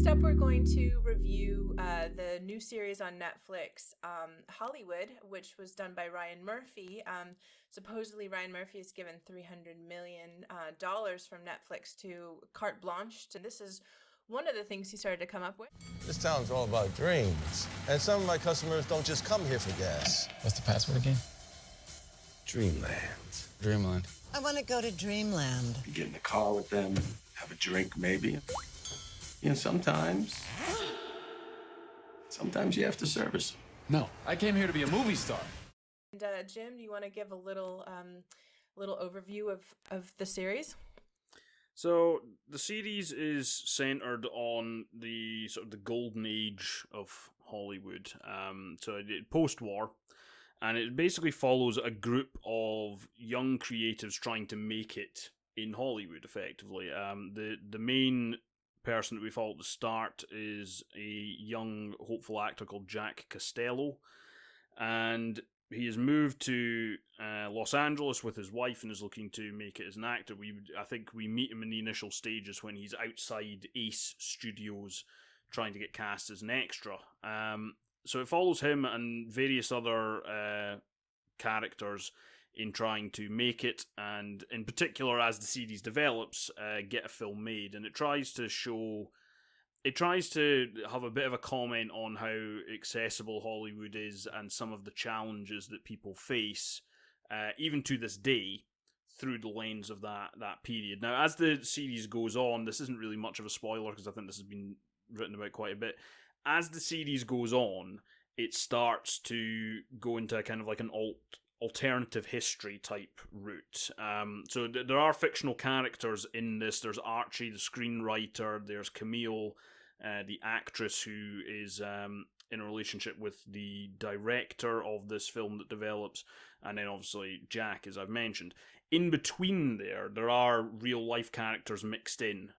Next up, we're going to review the new series on Netflix, Hollywood, which was done by Ryan Murphy. Supposedly, Ryan Murphy has given $300 million from Netflix to carte blanche. And this is one of the things he started to come up with. This town's all about dreams. And some of my customers don't just come here for gas. What's the password again? Dreamland. Dreamland. I want to go to Dreamland. You get in the car with them, have a drink maybe. You know, sometimes you have to service them. No, I came here to be a movie star. And Jim, do you want to give a little overview of the series? So the series is centered on the sort of the golden age of Hollywood. Post-war, and it basically follows a group of young creatives trying to make it in Hollywood. Effectively, the main person that we follow at the start is a young hopeful actor called Jack Costello, and he has moved to Los Angeles with his wife and is looking to make it as an actor. I think we meet him in the initial stages when he's outside Ace Studios trying to get cast as an extra. So it follows him and various other characters in trying to make it, and in particular, as the series develops, get a film made. And it tries to have a bit of a comment on how accessible Hollywood is and some of the challenges that people face, even to this day, through the lens of that period. Now, as the series goes on, this isn't really much of a spoiler because I think this has been written about quite a bit. As the series goes on, it starts to go into kind of like an alternative history type route. So there are fictional characters in this. There's Archie, the screenwriter. There's Camille, the actress who is in a relationship with the director of this film that develops, and then obviously Jack, as I've mentioned. In between there are real life characters mixed in.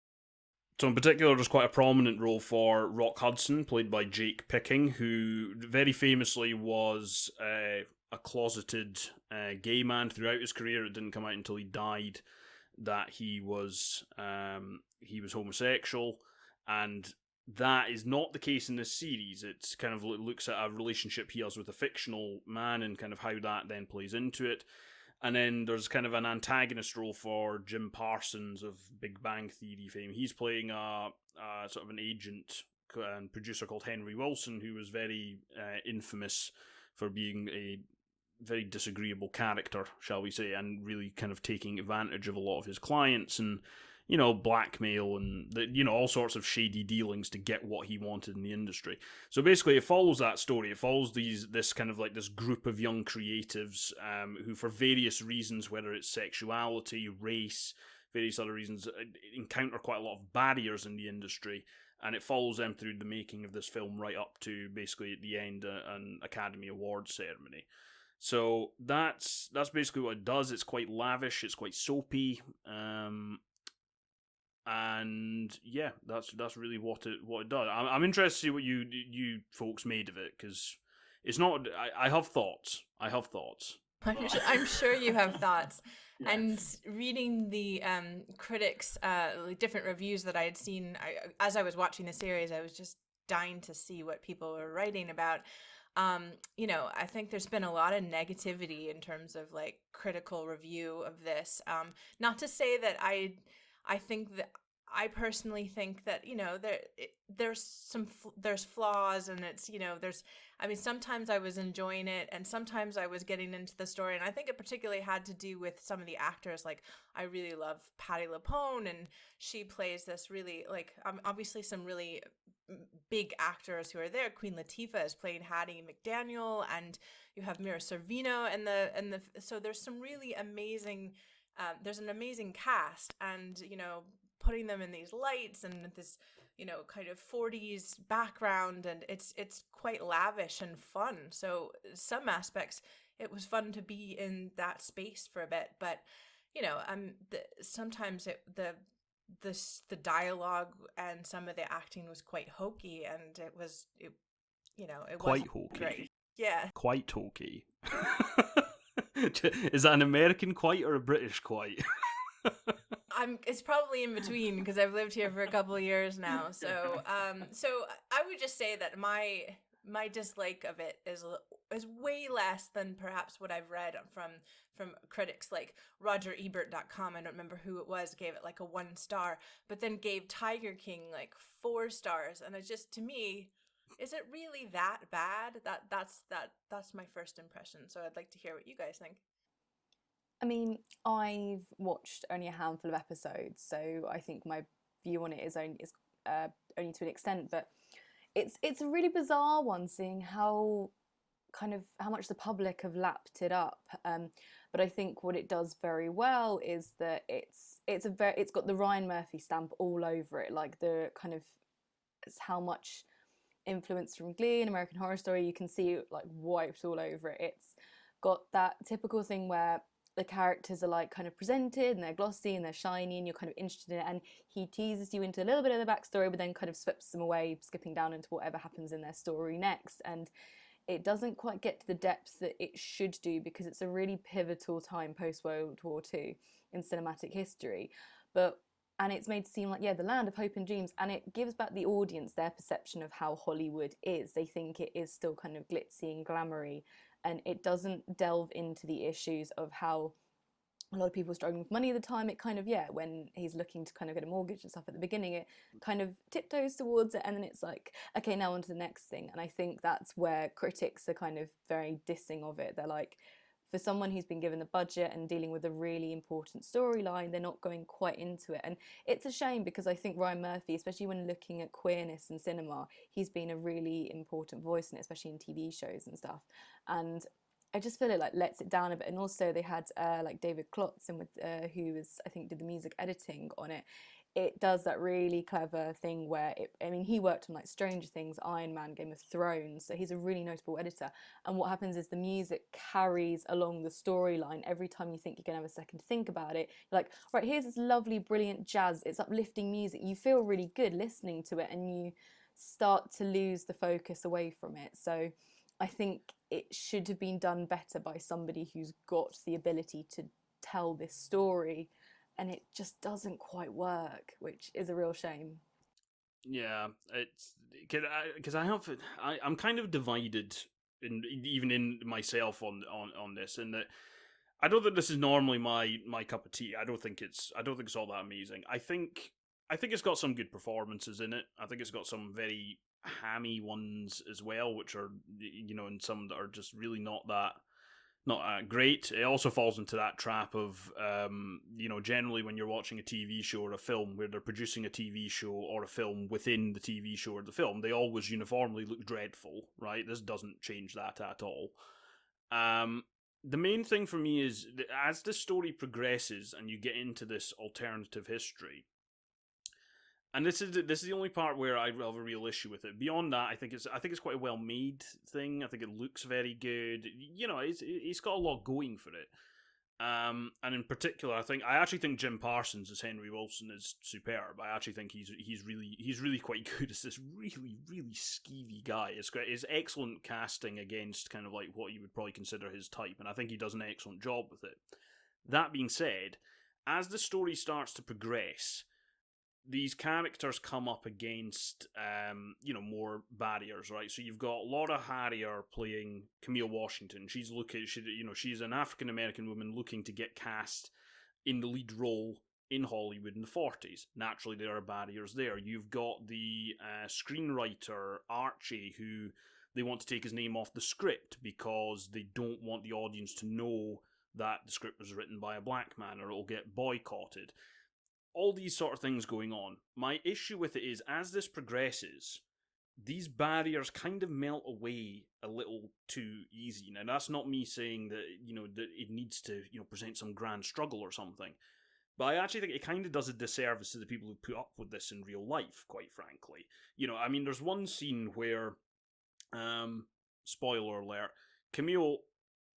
So in particular, there's quite a prominent role for Rock Hudson, played by Jake Picking, who very famously was a closeted gay man throughout his career. It didn't come out until he died that he was homosexual, and that is not the case in this series. It's kind of looks at a relationship he has with a fictional man and kind of how that then plays into it. And then there's kind of an antagonist role for Jim Parsons of Big Bang Theory fame. He's playing a sort of an agent and producer called Henry Wilson, who was very infamous for being a very disagreeable character, shall we say, and really kind of taking advantage of a lot of his clients and, you know, blackmail and, all sorts of shady dealings to get what he wanted in the industry. So basically it follows that story. It follows this kind of like this group of young creatives who, for various reasons, whether it's sexuality, race, various other reasons, encounter quite a lot of barriers in the industry. And it follows them through the making of this film right up to basically at the end an Academy Awards ceremony. So that's basically what it does. It's quite lavish. It's quite soapy. And yeah, that's really what it does. I'm interested to see what you folks made of it, because it's not. I have thoughts. I'm sure you have thoughts. Yes. And reading the critics' different reviews that I had seen, as I was watching the series, I was just dying to see what people were writing about. I think there's been a lot of negativity in terms of like critical review of this. Not to say that I I personally think that, there's flaws, and it's, sometimes I was enjoying it and sometimes I was getting into the story. And I think it particularly had to do with some of the actors. Like, I really love Patti LuPone, and she plays this really, obviously some really big actors who are there. Queen Latifah is playing Hattie McDaniel, and you have Mira Sorvino, and so there's some really amazing, there's an amazing cast, and, putting them in these lights and this, kind of 40s background, and it's quite lavish and fun. So some aspects, it was fun to be in that space for a bit, but sometimes the dialogue and some of the acting was quite hokey, and it quite wasn't hokey. great. Yeah, Quite hokey. Is that an American quite or a British quite? It's probably in between because I've lived here for a couple of years now. So I would just say that my dislike of it is way less than perhaps what I've read from critics like RogerEbert.com. I don't remember who it was, gave it like a 1 star, but then gave Tiger King like 4 stars, and it's just, to me, is it really that bad? That's my first impression. So I'd like to hear what you guys think. I mean, I've watched only a handful of episodes, so I think my view on it is only to an extent. But it's a really bizarre one, seeing how much the public have lapped it up. But I think what it does very well is that it's got the Ryan Murphy stamp all over it, like it's how much influence from Glee and American Horror Story you can see like wiped all over it. It's got that typical thing where the characters are like kind of presented and they're glossy and they're shiny and you're kind of interested in it, and he teases you into a little bit of the backstory but then kind of sweeps them away, skipping down into whatever happens in their story next. And it doesn't quite get to the depth that it should do because it's a really pivotal time post-World War II in cinematic history. And it's made to seem like, yeah, the land of hope and dreams, and it gives back the audience their perception of how Hollywood is. They think it is still kind of glitzy and glamoury, and it doesn't delve into the issues of how a lot of people are struggling with money at the time. It kind of, when he's looking to kind of get a mortgage and stuff at the beginning, it kind of tiptoes towards it, and then it's like, okay, now on to the next thing. And I think that's where critics are kind of very dissing of it. They're like, for someone who's been given the budget and dealing with a really important storyline, they're not going quite into it. And it's a shame because I think Ryan Murphy, especially when looking at queerness in cinema, he's been a really important voice in it, especially in TV shows and stuff. And I just feel it like lets it down a bit. And also they had like David Klotz in with who was, I think, did the music editing on it. It does that really clever thing where he worked on like Stranger Things, Iron Man, Game of Thrones, so he's a really notable editor. And what happens is the music carries along the storyline. Every time you think you're gonna have a second to think about it, you're like, right, here's this lovely, brilliant jazz, it's uplifting music, you feel really good listening to it, and you start to lose the focus away from it. So I think it should have been done better by somebody who's got the ability to tell this story, and it just doesn't quite work, which is a real shame. Yeah, it's because I'm kind of divided, even in myself on this, in that I don't think this is normally my cup of tea. I don't think it's all that amazing. I think it's got some good performances in it. I think it's got some very hammy ones as well, which are, and some that are just really not that great. It also falls into that trap of, generally when you're watching a TV show or a film where they're producing a TV show or a film within the TV show or the film, they always uniformly look dreadful, right? This doesn't change that at all. The main thing for me is that as the story progresses and you get into this alternative history, and this is the only part where I have a real issue with it. Beyond that, I think it's quite a well made thing. I think it looks very good. It's got a lot going for it. And in particular, I actually think Jim Parsons as Henry Wilson is superb. I actually think he's really quite good as this really, really skeevy guy. It's excellent casting against kind of like what you would probably consider his type, and I think he does an excellent job with it. That being said, as the story starts to progress, these characters come up against, more barriers, right? So you've got Laura Harrier playing Camille Washington. She's an African American woman looking to get cast in the lead role in Hollywood in the 40s. Naturally, there are barriers there. You've got the screenwriter Archie, who they want to take his name off the script because they don't want the audience to know that the script was written by a black man or it'll get boycotted. All these sort of things going on. My issue with it is, as this progresses, these barriers kind of melt away a little too easy. Now, that's not me saying that, that it needs to, present some grand struggle or something. But I actually think it kind of does a disservice to the people who put up with this in real life, quite frankly. There's one scene where, spoiler alert, Camille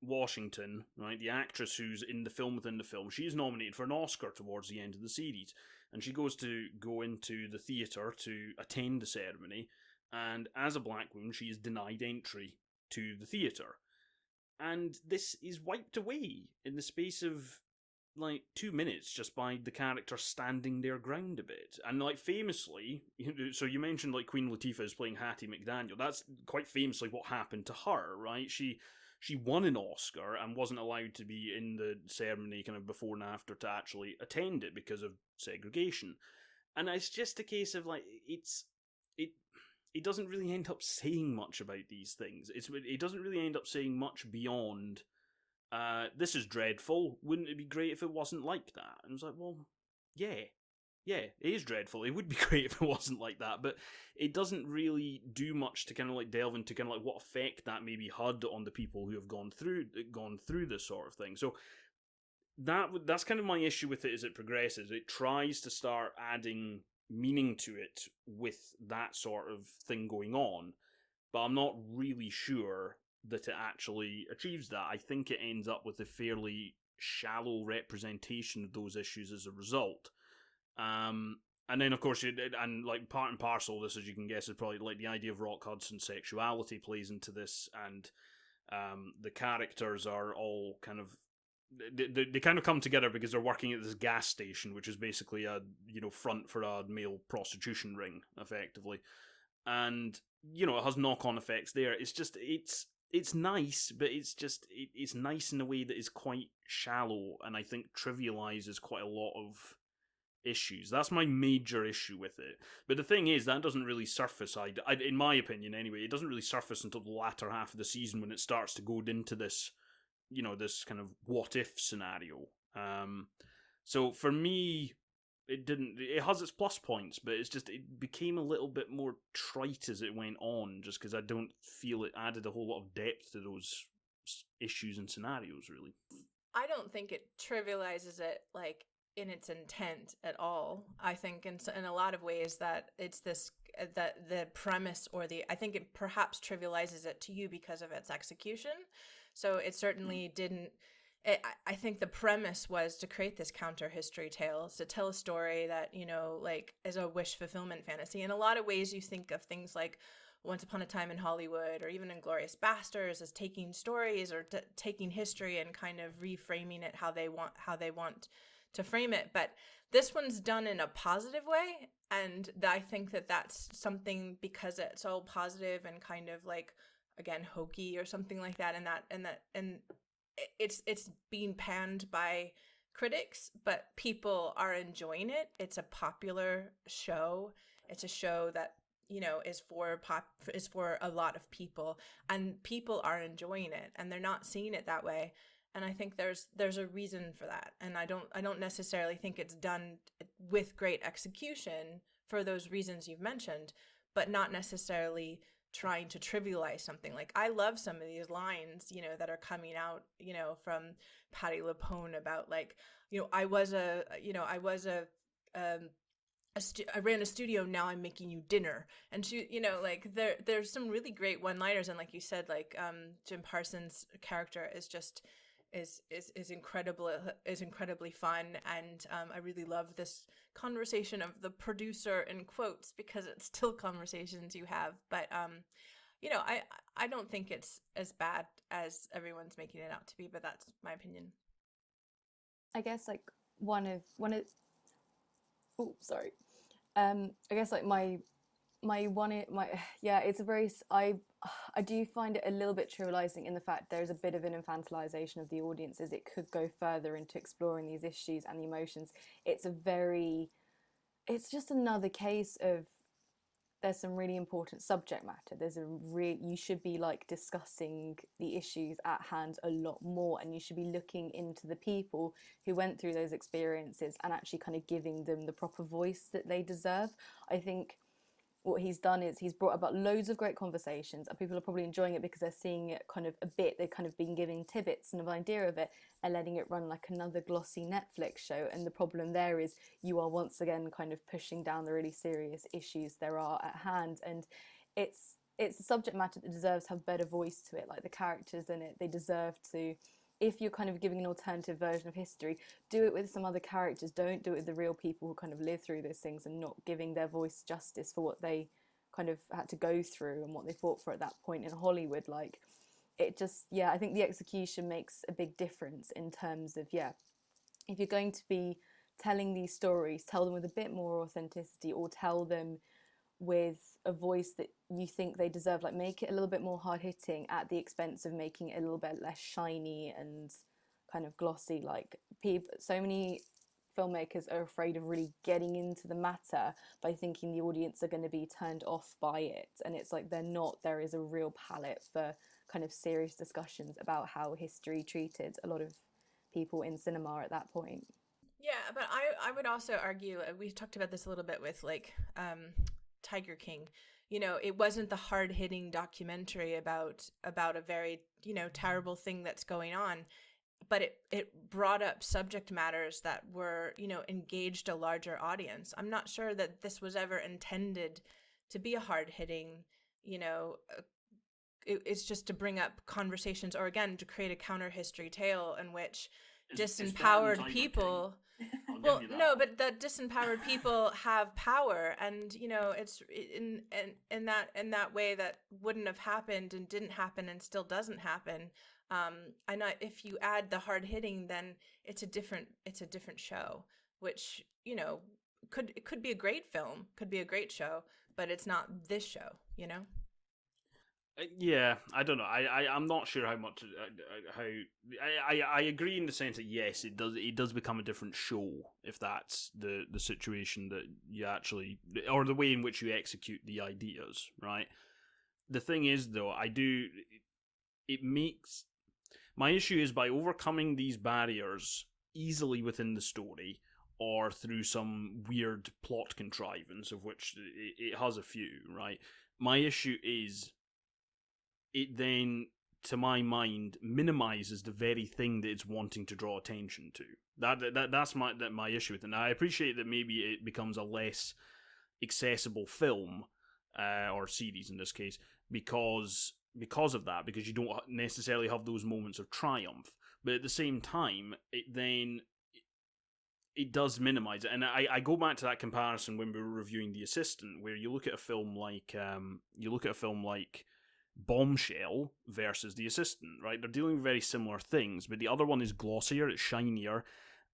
Washington, right, the actress who's in the film within the film, she's nominated for an Oscar towards the end of the series, and she goes into the theatre to attend the ceremony, and as a black woman, she is denied entry to the theatre. And this is wiped away in the space of like 2 minutes just by the character standing their ground a bit. And like famously, so you mentioned like Queen Latifah is playing Hattie McDaniel. That's quite famously what happened to her, right? She won an Oscar and wasn't allowed to be in the ceremony kind of before and after to actually attend it because of segregation. And it's just a case of like it doesn't really end up saying much about these things. It doesn't really end up saying much beyond this is dreadful. Wouldn't it be great if it wasn't like that? And I was like, well, yeah, it is dreadful. It would be great if it wasn't like that, but it doesn't really do much to kind of like delve into kind of like what effect that maybe had on the people who have gone through this sort of thing. So that's kind of my issue with it as it progresses. It tries to start adding meaning to it with that sort of thing going on, but I'm not really sure that it actually achieves that. I think it ends up with a fairly shallow representation of those issues as a result. And then, of course, and like part and parcel, this, as you can guess, is probably like the idea of Rock Hudson's sexuality plays into this, and the characters are all kind of they kind of come together because they're working at this gas station, which is basically a front for a male prostitution ring, effectively, and it has knock-on effects there. It's nice, but it's nice in a way that is quite shallow, and I think trivializes quite a lot of issues. That's my major issue with it. But the thing is, that doesn't really surface, in my opinion anyway, it doesn't really surface until the latter half of the season when it starts to go into this, this kind of what-if scenario. So for me, it has its plus points, but it became a little bit more trite as it went on, just because I don't feel it added a whole lot of depth to those issues and scenarios, really. I don't think it trivializes it, like, in its intent at all. I think in a lot of ways that it's this, that the premise I think it perhaps trivializes it to you because of its execution. So it certainly didn't. I think the premise was to create this counter history tale, to tell a story that, like, is a wish fulfillment fantasy. In a lot of ways, you think of things like Once Upon a Time in Hollywood, or even Inglourious Basterds, as taking stories or taking history and kind of reframing it how they want to frame it. But this one's done in a positive way, and I think that that's something, because it's all positive and kind of like, again, hokey or something like that, and it's being panned by critics, but people are enjoying it. It's a popular show. It's a show that is for a lot of people, and people are enjoying it, and they're not seeing it that way. And I think there's a reason for that. And I don't necessarily think it's done with great execution for those reasons you've mentioned, but not necessarily trying to trivialize something. Like, I love some of these lines, that are coming out, from Patti LuPone about, like, I ran a studio, now I'm making you dinner. And she, like, there's some really great one-liners. And like you said, like, Jim Parsons' character is just, is incredibly fun. And I really love this conversation of the producer in quotes, because it's still conversations you have. But I don't think it's as bad as everyone's making it out to be, but that's my opinion. I guess like I guess like it's a very, I do find it a little bit trivializing in the fact there's a bit of an infantilization of the audience, as it could go further into exploring these issues and the emotions. It's just another case of, there's some really important subject matter. You should be like discussing the issues at hand a lot more, and you should be looking into the people who went through those experiences and actually kind of giving them the proper voice that they deserve. I think what he's done is he's brought about loads of great conversations, and people are probably enjoying it because they're seeing it kind of a bit. They've kind of been giving tidbits and an idea of it and letting it run like another glossy Netflix show. And the problem there is you are once again kind of pushing down the really serious issues there are at hand. And it's a subject matter that deserves to have better voice to it. Like, the characters in it, they deserve to, if you're kind of giving an alternative version of history, do it with some other characters. Don't do it with the real people who kind of live through those things and not giving their voice justice for what they kind of had to go through and what they fought for at that point in Hollywood. Like, it just, I think the execution makes a big difference in terms of, if you're going to be telling these stories, tell them with a bit more authenticity, or tell them with a voice that you think they deserve. Like, make it a little bit more hard-hitting at the expense of making it a little bit less shiny and kind of glossy. Like, so many filmmakers are afraid of really getting into the matter by thinking the audience are going to be turned off by it, and it's like they're not. There is a real palette for kind of serious discussions about how history treated a lot of people in cinema at that point. Yeah, but I would also argue, we talked about this a little bit with like Tiger King. You know, it wasn't the hard-hitting documentary about a very, you know, terrible thing that's going on, but it brought up subject matters that were, you know, engaged a larger audience. I'm not sure that this was ever intended to be a hard-hitting, you know, it's just to bring up conversations, or again, to create a counter-history tale in which disempowered people... Well, no, but the disempowered people have power, and you know, it's in that way that wouldn't have happened and didn't happen and still doesn't happen. And if you add the hard hitting, then it's a different show, which, you know, it could be a great film, could be a great show, but it's not this show, you know. Yeah, I don't know. I'm not sure how much I agree in the sense that yes, it does become a different show if that's the situation that you actually, or the way in which you execute the ideas, right? The thing is though, it makes, my issue is by overcoming these barriers easily within the story or through some weird plot contrivance, of which it has a few, right? My issue is it then, to my mind, minimises the very thing that it's wanting to draw attention to. That's my issue with it. And I appreciate that maybe it becomes a less accessible film, or series in this case, because of that, because you don't necessarily have those moments of triumph. But at the same time, it does minimise it. And I go back to that comparison when we were reviewing The Assistant, where you look at a film like Bombshell versus The Assistant, right? They're dealing with very similar things, but the other one is glossier, it's shinier,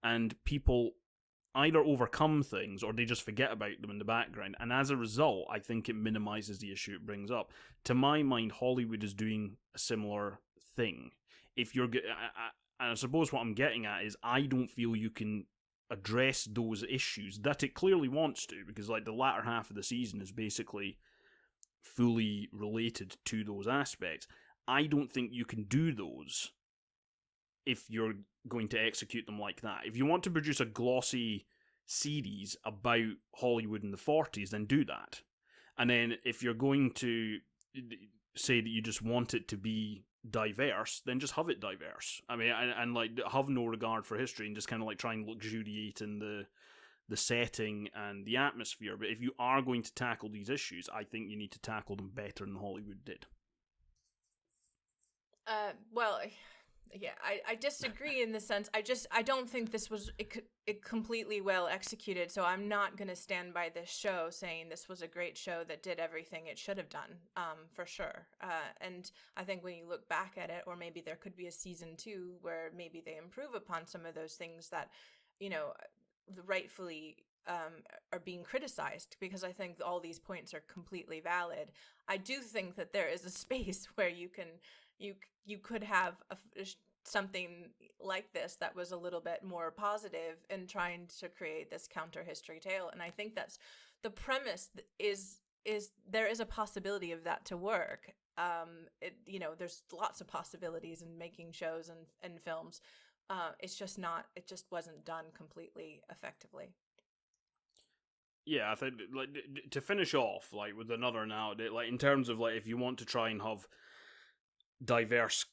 and people either overcome things or they just forget about them in the background. And as a result, I think it minimises the issue it brings up. To my mind, Hollywood is doing a similar thing. If you're, and I suppose what I'm getting at is, I don't feel you can address those issues that it clearly wants to, because like the latter half of the season is basically fully related to those aspects. I don't think you can do those if you're going to execute them like that. If you want to produce a glossy series about Hollywood in the 40s, then do that. And then if you're going to say that you just want it to be diverse, then just have it diverse. I mean, and like have no regard for history and just kind of like try and luxuriate in the setting and the atmosphere. But if you are going to tackle these issues, I think you need to tackle them better than Hollywood did. Well, yeah, I disagree in the sense, I don't think this was it completely well executed, so I'm not going to stand by this show saying this was a great show that did everything it should have done, for sure. And I think when you look back at it, or maybe there could be a season 2 where maybe they improve upon some of those things that, you know, rightfully are being criticized, because I think all these points are completely valid. I do think that there is a space where you could have something like this that was a little bit more positive in trying to create this counter history tale, and I think that's the premise is there is a possibility of that to work. You know, there's lots of possibilities in making shows and films. It just wasn't done completely effectively. Yeah, I think like to finish off like with another analogy, like in terms of like if you want to try and have diverse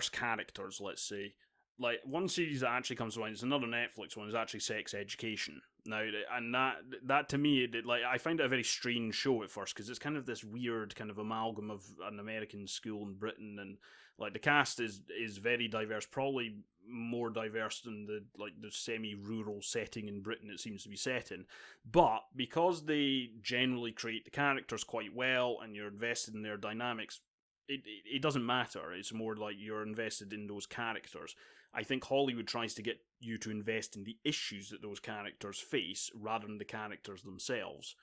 characters, let's say, like one series that actually comes to mind, it's another Netflix one, is actually Sex Education. Now, and that to me, I find it a very strange show at first, because it's kind of this weird kind of amalgam of an American school in Britain, and like the cast is very diverse, probably more diverse than the semi-rural setting in Britain it seems to be set in. But because they generally create the characters quite well and you're invested in their dynamics, it doesn't matter. It's more like you're invested in those characters. I think Hollywood tries to get you to invest in the issues that those characters face rather than the characters themselves.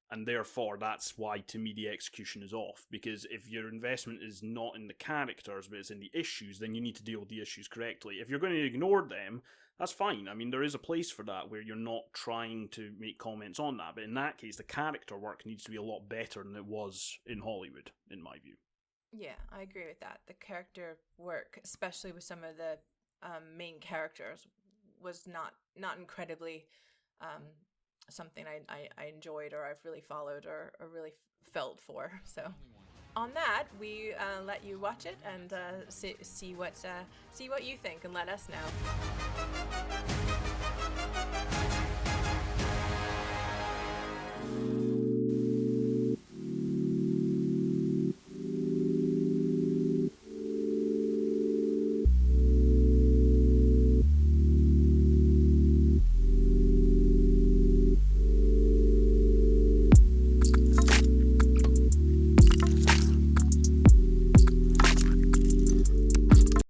And therefore, that's why, to me, the execution is off. Because if your investment is not in the characters, but it's in the issues, then you need to deal with the issues correctly. If you're going to ignore them, that's fine. I mean, there is a place for that where you're not trying to make comments on that. But in that case, the character work needs to be a lot better than it was in Hollywood, in my view. Yeah, I agree with that. The character work, especially with some of the main characters, was not incredibly something I enjoyed or I've really followed or really felt for. So on that, we let you watch it and see what you think and let us know.